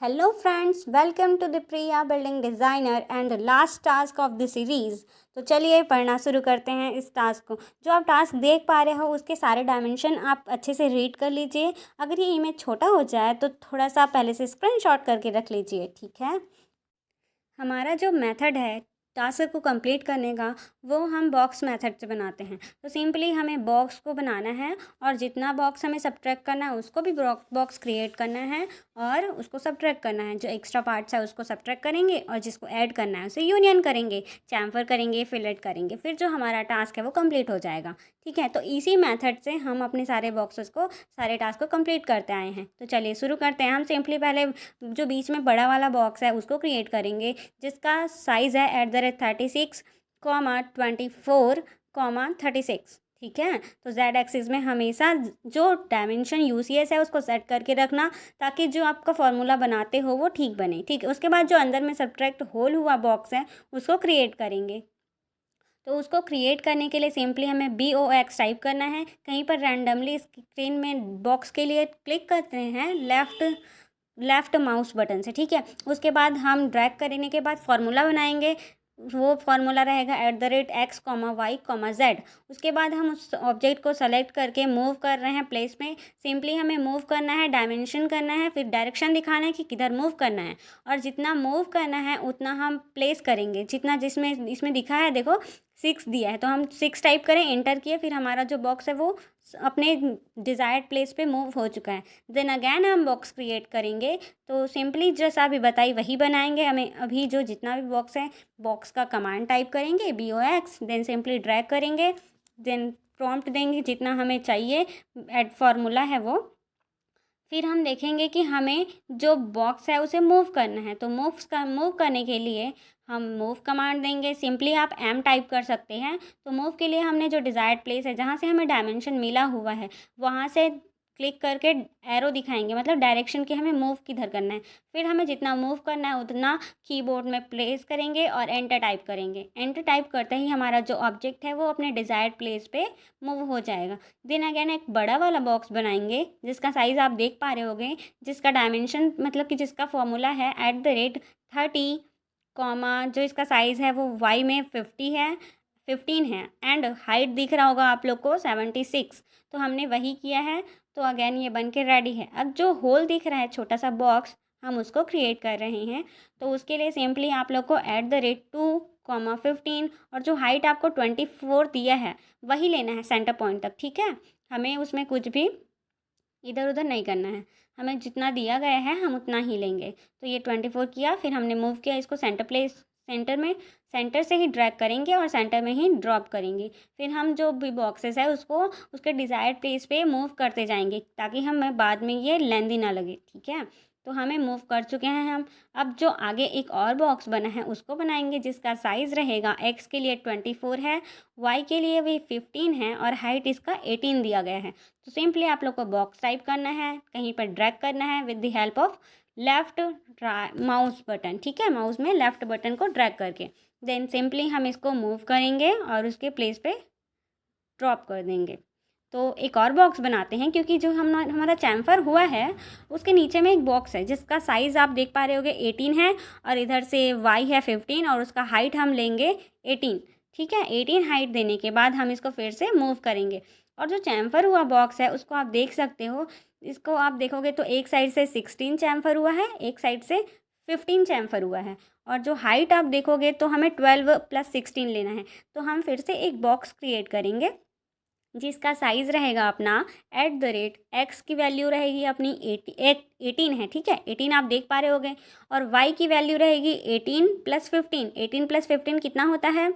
Hello friends, welcome to the Priya Building Designer and the last task of the series। तो चलिए पढ़ना शुरू करते हैं इस टास्क को। जो आप टास्क देख पा रहे हो उसके सारे डायमेंशन आप अच्छे से रीड कर लीजिए। अगर ये इमेज छोटा हो जाए तो थोड़ा सा पहले से स्क्रीनशॉट करके रख लीजिए, ठीक है। हमारा जो मेथड है टास्क को कंप्लीट करने का वो हम बॉक्स मेथड से बनाते हैं। तो सिंपली हमें बॉक्स को बनाना है और जितना बॉक्स हमें सब्ट्रैक्ट करना है उसको भी बॉक्स क्रिएट करना है और उसको सब्ट्रैक्ट करना है। जो एक्स्ट्रा पार्ट्स है उसको सब्ट्रैक्ट करेंगे और जिसको ऐड करना है उसे यूनियन करेंगे, चैम्फर करेंगे, फिलेट करेंगे, फिर जो हमारा टास्क है वो कंप्लीट हो जाएगा, ठीक है। तो इसी मेथड से हम अपने सारे बॉक्सेस को, सारे टास्क को कंप्लीट करते आए हैं। तो चलिए शुरू करते हैं। हम सिंपली पहले जो बीच में बड़ा वाला बॉक्स है उसको क्रिएट करेंगे जिसका साइज़ है @36, 24, 36, ठीक है। तो जेड एक्सिस में हमेशा जो डायमेंशन यूसीएस है उसको सेट करके रखना ताकि जो आपका फॉर्मूला बनाते हो वो ठीक बने, ठीक है। उसके बाद जो अंदर में सब्ट्रैक्ट होल हुआ बॉक्स है उसको क्रिएट करेंगे। तो उसको क्रिएट करने के लिए सिंपली हमें BOX टाइप करना है। कहीं पर रैंडमली स्क्रीन में बॉक्स के लिए क्लिक करते हैं लेफ़्ट माउस बटन से, ठीक है। उसके बाद हम ड्रैग करने के बाद फार्मूला बनाएंगे। वो फार्मूला रहेगा @x, y, z। उसके बाद हम उस ऑब्जेक्ट को सेलेक्ट करके मूव कर रहे हैं प्लेस में। सिंपली हमें मूव करना है, डायमेंशन करना है, फिर डायरेक्शन दिखाना है कि किधर मूव करना है और जितना मूव करना है उतना हम प्लेस करेंगे। जितना जिसमें इसमें दिखा है देखो 6 दिया है तो हम 6 टाइप करें, एंटर किए, फिर हमारा जो बॉक्स है वो अपने डिज़ायर्ड प्लेस पे मूव हो चुका है। देन अगैन हम बॉक्स क्रिएट करेंगे। तो सिंपली जैसा अभी बताई वही बनाएंगे। हमें अभी जो जितना भी बॉक्स है बॉक्स का कमांड टाइप करेंगे BOX, देन सिंपली ड्रैग करेंगे, देन प्रॉम्प्ट देंगे जितना हमें चाहिए एड फार्मूला है वो। फिर हम देखेंगे कि हमें जो बॉक्स है उसे मूव करना है। तो मूव करने के लिए हम मूव कमांड देंगे। सिंपली आप M टाइप कर सकते हैं। तो मूव के लिए हमने जो डिज़ायर्ड प्लेस है जहाँ से हमें डायमेंशन मिला हुआ है वहाँ से क्लिक करके एरो दिखाएंगे, मतलब डायरेक्शन की हमें मूव किधर करना है। फिर हमें जितना मूव करना है उतना कीबोर्ड में प्लेस करेंगे और एंटर टाइप करेंगे। एंटर टाइप करते ही हमारा जो ऑब्जेक्ट है वो अपने डिज़ायर्ड प्लेस पे मूव हो जाएगा। देन अगेन एक बड़ा वाला बॉक्स बनाएंगे जिसका साइज़ आप देख पा रहे होंगे, जिसका डायमेंशन मतलब कि जिसका फॉर्मूला है @30, जो इसका साइज़ है वो y में 15 है एंड हाइट दिख रहा होगा आप लोग को 76। तो हमने वही किया है। तो अगेन ये बन के रेडी है। अब जो होल दिख रहा है छोटा सा बॉक्स हम उसको क्रिएट कर रहे हैं। तो उसके लिए सिंपली आप लोग को @2, 15 और जो हाइट आपको 24 दिया है वही लेना है सेंटर पॉइंट तक, ठीक है। हमें उसमें कुछ भी इधर उधर नहीं करना है। हमें जितना दिया गया है हम उतना ही लेंगे। तो ये 24 किया, फिर हमने मूव किया इसको सेंटर में, सेंटर से ही ड्रैग करेंगे और सेंटर में ही ड्रॉप करेंगे। फिर हम जो भी बॉक्सेस है उसको उसके डिज़ायर्ड प्लेस पे मूव करते जाएंगे ताकि हमें बाद में ये लेंदी ना लगे, ठीक है। तो हमें मूव कर चुके हैं हम। अब जो आगे एक और बॉक्स बना है उसको बनाएंगे जिसका साइज़ रहेगा x के लिए 24 है, y के लिए भी 15 है और हाइट इसका 18 दिया गया है। तो सिंपली आप लोग को बॉक्स टाइप करना है, कहीं पर ड्रैग करना है with the help of left mouse button, ठीक है। माउस में लेफ़्ट बटन को ड्रैग करके देन सिंपली हम इसको मूव करेंगे और उसके प्लेस पे ड्रॉप कर देंगे। तो एक और बॉक्स बनाते हैं क्योंकि जो हमारा चैम्फर हुआ है उसके नीचे में एक बॉक्स है जिसका साइज़ आप देख पा रहे होगे 18 है और इधर से y है 15 और उसका हाइट हम लेंगे 18, ठीक है। 18 हाइट देने के बाद हम इसको फिर से मूव करेंगे और जो चैम्फर हुआ बॉक्स है उसको आप देख सकते हो। इसको आप देखोगे तो एक साइड से 16 चैम्फर हुआ है, एक साइड से 15 चैम्फर हुआ है और जो हाइट आप देखोगे तो हमें 12 + 16 लेना है। तो हम फिर से एक बॉक्स क्रिएट करेंगे जिसका साइज़ रहेगा अपना x की वैल्यू रहेगी अपनी 18 है, ठीक है। 18 आप देख पा रहे होगे और y की वैल्यू रहेगी 18 + 15। 18 + 15 कितना होता है?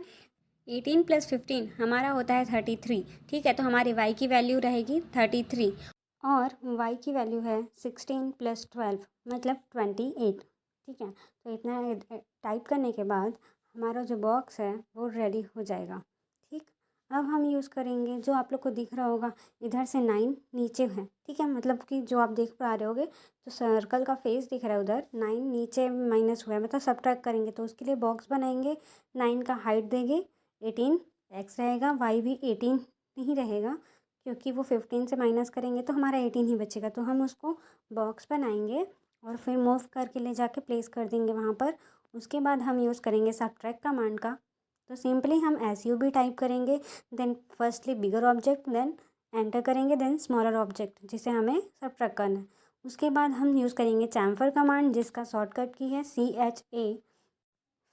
18 + 15 हमारा होता है 33, ठीक है। तो हमारी y की वैल्यू रहेगी 33 और y की वैल्यू है 16 + 12 मतलब 28, ठीक है। तो इतना टाइप करने के बाद हमारा जो बॉक्स है वो रेडी हो जाएगा, ठीक। अब हम यूज़ करेंगे जो आप लोग को दिख रहा होगा इधर से 9 नीचे है, ठीक है। मतलब कि जो आप देख पा रहे होगे तो सर्कल का फेस दिख रहा है उधर 9 नीचे माइनस हुआ है, मतलब सब्ट्रैक्ट करेंगे। तो उसके लिए बॉक्स बनाएंगे, 9 का हाइट देंगे 18, x रहेगा, y भी 18 नहीं रहेगा क्योंकि वो 15 से माइनस करेंगे तो हमारा 18 ही बचेगा। तो हम उसको बॉक्स बनाएंगे और फिर मूव करके ले जाके प्लेस कर देंगे वहाँ पर। उसके बाद हम यूज़ करेंगे सबट्रैक्ट कमांड का। तो सिंपली हम SUB टाइप करेंगे, देन फर्स्टली बिगर ऑब्जेक्ट, देन एंटर करेंगे, देन स्मॉलर ऑब्जेक्ट जिसे हमें सबट्रैक्ट करना है। उसके बाद हम यूज़ करेंगे चैम्फर कमांड जिसका शॉर्टकट की है CHA।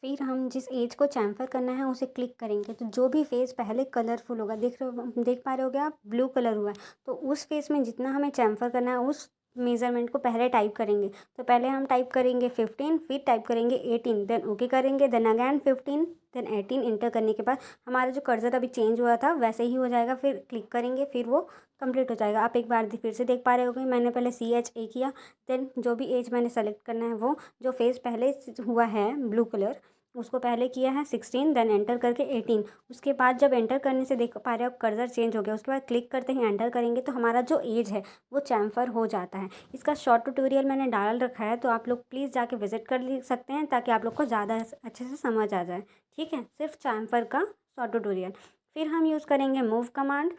फिर हम जिस एज को चैम्फर करना है उसे क्लिक करेंगे, तो जो भी फेस पहले कलरफुल होगा, देख पा रहे होगे आप, ब्लू कलर हुआ है, तो उस फेस में जितना हमें चैम्फर करना है उस मेज़रमेंट को पहले टाइप करेंगे। तो पहले हम टाइप करेंगे 15, फिर टाइप करेंगे 18, देन ओके करेंगे, देन अगैन 15, देन 18 इंटर करने के बाद हमारा जो कर्सर अभी चेंज हुआ था वैसे ही हो जाएगा। फिर क्लिक करेंगे, फिर वो कंप्लीट हो जाएगा। आप एक बार फिर से देख पा रहे होगे, मैंने पहले CHA किया, देन जो भी एज मैंने सेलेक्ट करना है वो जो फेस पहले हुआ है ब्लू कलर उसको पहले किया है 16, देन एंटर करके 18। उसके बाद जब एंटर करने से देख पा रहे हो कर्सर चेंज हो गया, उसके बाद क्लिक करते ही एंटर करेंगे तो हमारा जो एज है वो चैम्फर हो जाता है। इसका शॉर्ट ट्यूटोरियल मैंने डाल रखा है, तो आप लोग प्लीज़ जाके विजिट कर सकते हैं ताकि आप लोग को ज़्यादा अच्छे से समझ आ जाए। ठीक है, सिर्फ चैम्फर का शॉर्ट ट्यूटोरियल। फिर हम यूज़ करेंगे मूव कमांड।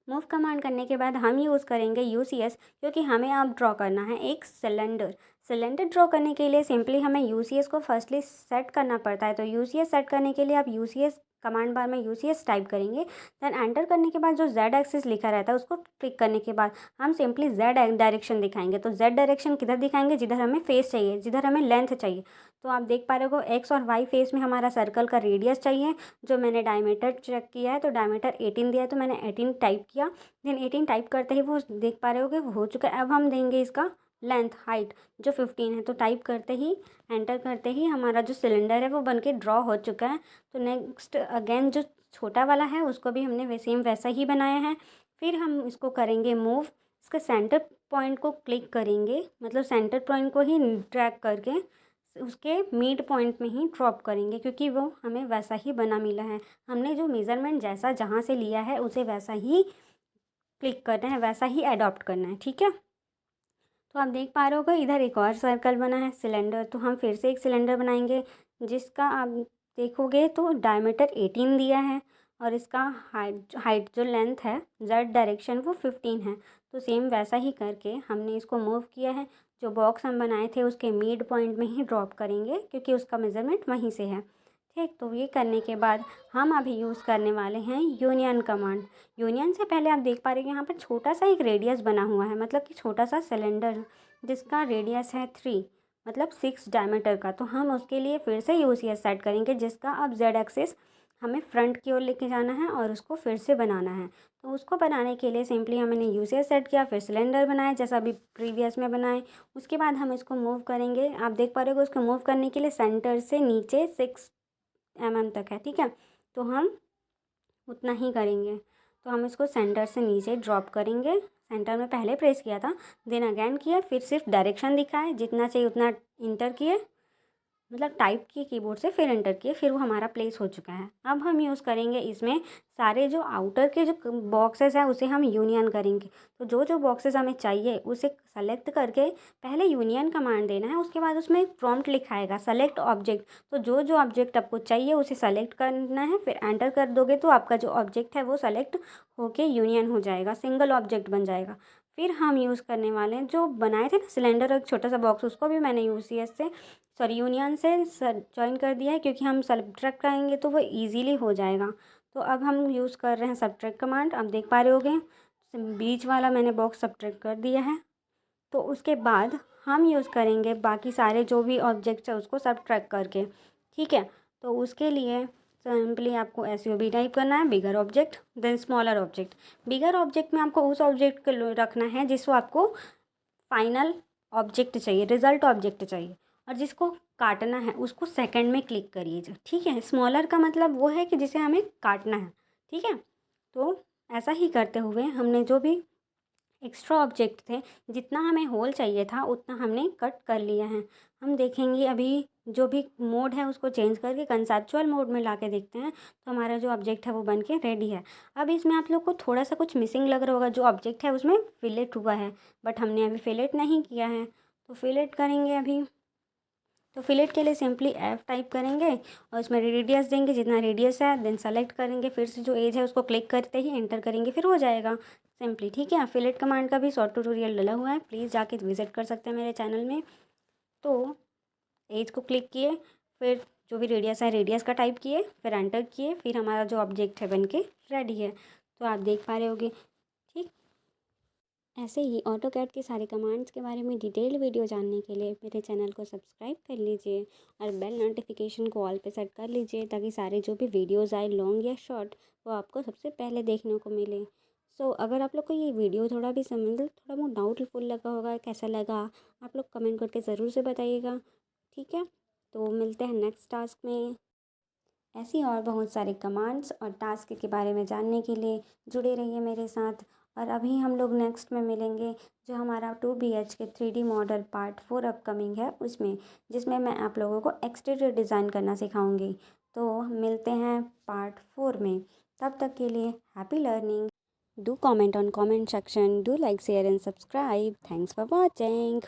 मूव कमांड करने के बाद हम यूज़ करेंगे UCS, क्योंकि हमें अब ड्रॉ करना है एक सिलेंडर। सिलेंडर ड्रॉ करने के लिए सिंपली हमें UCS को फर्स्टली सेट करना पड़ता है। तो UCS सेट करने के लिए आप UCS कमांड बार में UCS टाइप करेंगे, देन एंटर करने के बाद जो Z एक्सिस लिखा रहता है उसको क्लिक करने के बाद हम सिंपली Z डायरेक्शन दिखाएंगे। तो Z डायरेक्शन किधर दिखाएंगे? जिधर हमें फेस चाहिए, जिधर हमें लेंथ चाहिए। तो आप देख पा रहे हो X और Y फेस में हमारा सर्कल का रेडियस चाहिए, जो मैंने डायमीटर चेक किया है, तो डायमीटर 18 दिया है, तो मैंने 18 टाइप किया। देन 18 टाइप करते ही वो देख पा रहे होगे वो हो चुका है। अब हम देंगे इसका लेंथ, हाइट जो 15 है, तो टाइप करते ही एंटर करते ही हमारा जो सिलेंडर है वो बन के ड्रॉ हो चुका है। तो नेक्स्ट अगेन जो छोटा वाला है उसको भी हमने सेम वैसा ही बनाया है। फिर हम इसको करेंगे मूव, इसके सेंटर पॉइंट को क्लिक करेंगे, मतलब सेंटर पॉइंट को ही ड्रैग करके उसके मिड पॉइंट में ही ड्रॉप करेंगे, क्योंकि वो हमें वैसा ही बना मिला है। हमने जो मेज़रमेंट जैसा जहाँ से लिया है उसे वैसा ही क्लिक करना है, वैसा ही अडॉप्ट करना है। ठीक है, तो आप देख पा रहे होगे इधर एक और सर्कल बना है सिलेंडर। तो हम फिर से एक सिलेंडर बनाएंगे जिसका आप देखोगे तो डायमीटर 18 दिया है, और इसका हाइट जो लेंथ है Z डायरेक्शन वो 15 है। तो सेम वैसा ही करके हमने इसको मूव किया है। जो बॉक्स हम बनाए थे उसके मिड पॉइंट में ही ड्रॉप करेंगे, क्योंकि उसका मेज़रमेंट वहीं से है। ठीक, तो ये करने के बाद हम अभी यूज़ करने वाले हैं यूनियन कमांड। यूनियन से पहले आप देख पा रहे हैं यहाँ पर छोटा सा एक रेडियस बना हुआ है, मतलब कि छोटा सा सिलेंडर जिसका रेडियस है 3, मतलब 6 डायमीटर का। तो हम उसके लिए फिर से UCS सेट करेंगे, जिसका अब Z एक्सिस हमें फ्रंट की ओर लेके जाना है और उसको फिर से बनाना है। तो उसको बनाने के लिए सिंपली हमने UCS सेट किया, फिर सिलेंडर बनाए जैसा अभी प्रीवियस में बनाए। उसके बाद हम इसको मूव करेंगे। आप देख पा रहे हो उसको मूव करने के लिए सेंटर से नीचे 6 mm तक है। ठीक है, तो हम उतना ही करेंगे। तो हम इसको सेंटर से नीचे ड्रॉप करेंगे। सेंटर में पहले प्रेस किया था, देन अगेन किया, फिर सिर्फ डायरेक्शन दिखा है, जितना चाहिए उतना इंटर किए, मतलब टाइप किए कीबोर्ड से, फिर एंटर किए, फिर वो हमारा प्लेस हो चुका है। अब हम यूज़ करेंगे इसमें सारे जो आउटर के जो बॉक्सेस हैं उसे हम यूनियन करेंगे। तो जो जो बॉक्सेस हमें चाहिए उसे सेलेक्ट करके पहले यूनियन कमांड देना है। उसके बाद उसमें एक प्रॉम्प्ट लिखाएगा सेलेक्ट ऑब्जेक्ट। तो जो जो ऑब्जेक्ट आपको चाहिए उसे सेलेक्ट करना है, फिर एंटर कर दोगे तो आपका जो ऑब्जेक्ट है वो सेलेक्ट होके यूनियन हो जाएगा, सिंगल ऑब्जेक्ट बन जाएगा। फिर हम यूज़ करने वाले हैं जो बनाए थे ना सिलेंडर और एक छोटा सा बॉक्स, उसको भी मैंने UCS से यूनियन से ज्वाइन कर दिया है, क्योंकि हम सब्ट्रैक्ट करेंगे तो वो इजीली हो जाएगा। तो अब हम यूज़ कर रहे हैं सब्ट्रैक्ट कमांड। आप देख पा रहे होगे बीच वाला मैंने बॉक्स सब्ट्रैक्ट कर दिया है। तो उसके बाद हम यूज़ करेंगे बाकी सारे जो भी ऑब्जेक्ट्स है उसको सब्ट्रैक्ट करके। ठीक है, तो उसके लिए सिंपली आपको SUB टाइप करना है, बिगर ऑब्जेक्ट देन स्मॉलर ऑब्जेक्ट। बिगर ऑब्जेक्ट में आपको उस ऑब्जेक्ट को रखना है जिसको आपको फाइनल ऑब्जेक्ट चाहिए, रिजल्ट ऑब्जेक्ट चाहिए, और जिसको काटना है उसको सेकंड में क्लिक करिए। ठीक है, स्मॉलर का मतलब वो है कि जिसे हमें काटना है। ठीक है, तो ऐसा ही करते हुए हमने जो भी एक्स्ट्रा ऑब्जेक्ट थे, जितना हमें होल चाहिए था उतना हमने कट कर लिया है। हम देखेंगे अभी जो भी मोड है उसको चेंज करके कंसेप्चुअल मोड में लाके देखते हैं, तो हमारा जो ऑब्जेक्ट है वो बन के रेडी है। अब इसमें आप लोग को थोड़ा सा कुछ मिसिंग लग रहा होगा, जो ऑब्जेक्ट है उसमें फिलेट हुआ है, बट हमने अभी फिलेट नहीं किया है, तो फिलेट करेंगे अभी। तो फिलेट के लिए सिंपली F टाइप करेंगे और उसमें रेडियस देंगे जितना रेडियस है, देन सेलेक्ट करेंगे, फिर से जो एज है उसको क्लिक करते ही एंटर करेंगे, फिर हो जाएगा। सिंपली, ठीक है। फिलेट कमांड का भी शॉर्ट ट्यूटोरियल डला हुआ है, प्लीज़ जाके विजिट कर सकते हैं मेरे चैनल में। तो एज को क्लिक किए, फिर जो भी रेडियस है रेडियस का टाइप किए, फिर एंटर किए, फिर हमारा जो ऑब्जेक्ट है बन के रेडी है। तो आप देख पा रहे होगे, ठीक। ऐसे ही ऑटोकैड के सारे कमांड्स के बारे में डिटेल्ड वीडियो जानने के लिए मेरे चैनल को सब्सक्राइब कर लीजिए और बेल नोटिफिकेशन को ऑल पे सेट कर लीजिए, ताकि सारे जो भी वीडियोज़ आए लॉन्ग या शॉर्ट वो आपको सबसे पहले देखने को मिले। सो अगर आप लोग को ये वीडियो थोड़ा भी समझ थोड़ा बहुत डाउटफुल लगा होगा, कैसा लगा, आप लोग कमेंट करके ज़रूर से बताइएगा, ठीक है। तो मिलते हैं नेक्स्ट टास्क में। ऐसी और बहुत सारे कमांड्स और टास्क के बारे में जानने के लिए जुड़े रहिए मेरे साथ। और अभी हम लोग नेक्स्ट में मिलेंगे, जो हमारा 2 BHK 3D model part 4 upcoming है उसमें, जिसमें मैं आप लोगों को एक्सटीरियर डिज़ाइन करना सिखाऊंगी। तो मिलते हैं पार्ट 4 में। तब तक के लिए happy learning. Do comment on comment section, do like share and subscribe. Thanks for watching.